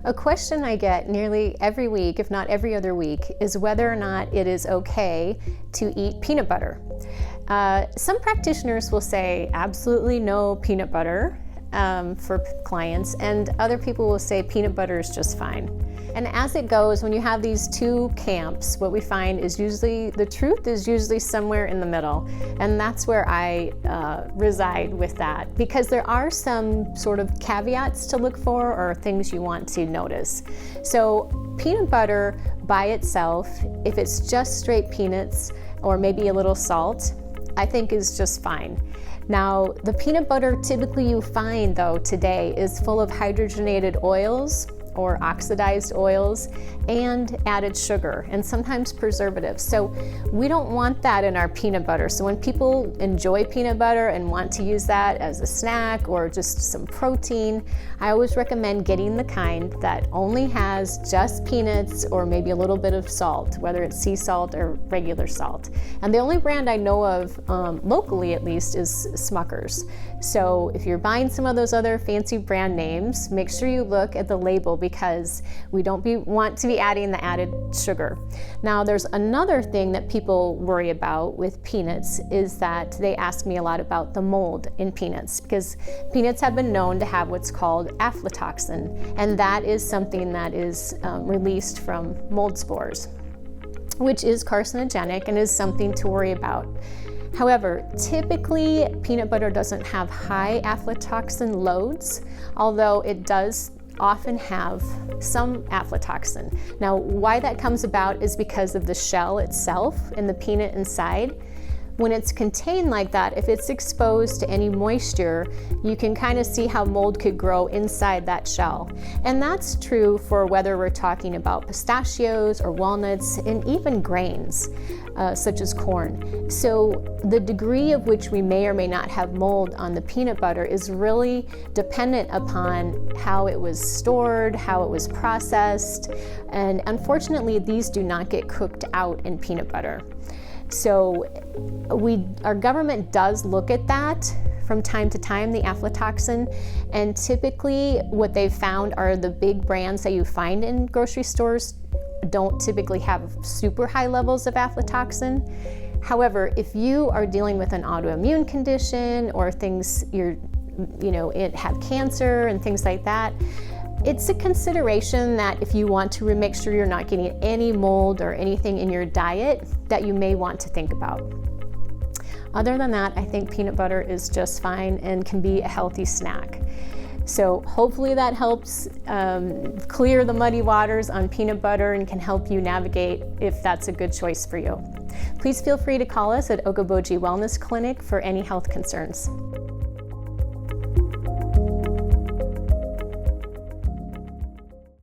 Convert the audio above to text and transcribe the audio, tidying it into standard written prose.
A question I get nearly every week, if not every other week, is whether or not it is okay to eat peanut butter. Some practitioners will say absolutely no peanut butter for clients, and other people will say peanut butter is just fine. And as it goes, when you have these two camps, what we find is usually the truth is usually somewhere in the middle, and that's where I reside with that, because there are some sort of caveats to look for or things you want to notice. So peanut butter by itself, if it's just straight peanuts or maybe a little salt, I think is just fine. Now, the peanut butter typically you find though today is full of hydrogenated oils or oxidized oils and added sugar and sometimes preservatives. So we don't want that in our peanut butter. So when people enjoy peanut butter and want to use that as a snack or just some protein, I always recommend getting the kind that only has just peanuts or maybe a little bit of salt, whether it's sea salt or regular salt. And the only brand I know of, locally at least, is Smucker's. So if you're buying some of those other fancy brand names, make sure you look at the label, because we don't want to be adding the added sugar. Now, there's another thing that people worry about with peanuts is that they ask me a lot about the mold in peanuts, because peanuts have been known to have what's called aflatoxin, and that is something that is released from mold spores, which is carcinogenic and is something to worry about. However, typically peanut butter doesn't have high aflatoxin loads, although it does often have some aflatoxin. Now, why that comes about is because of the shell itself and the peanut inside. When it's contained like that, if it's exposed to any moisture, you can kind of see how mold could grow inside that shell. And that's true for whether we're talking about pistachios or walnuts and even grains, such as corn. So the degree of which we may or may not have mold on the peanut butter is really dependent upon how it was stored, how it was processed, and unfortunately these do not get cooked out in peanut butter. So our government does look at that from time to time, the aflatoxin, and typically what they've found are the big brands that you find in grocery stores don't typically have super high levels of aflatoxin. However, if you are dealing with an autoimmune condition or things have cancer and things like that, it's a consideration that if you want to make sure you're not getting any mold or anything in your diet that you may want to think about. Other than that, I think peanut butter is just fine and can be a healthy snack. So hopefully that helps clear the muddy waters on peanut butter and can help you navigate if that's a good choice for you. Please feel free to call us at Okoboji Wellness Clinic for any health concerns.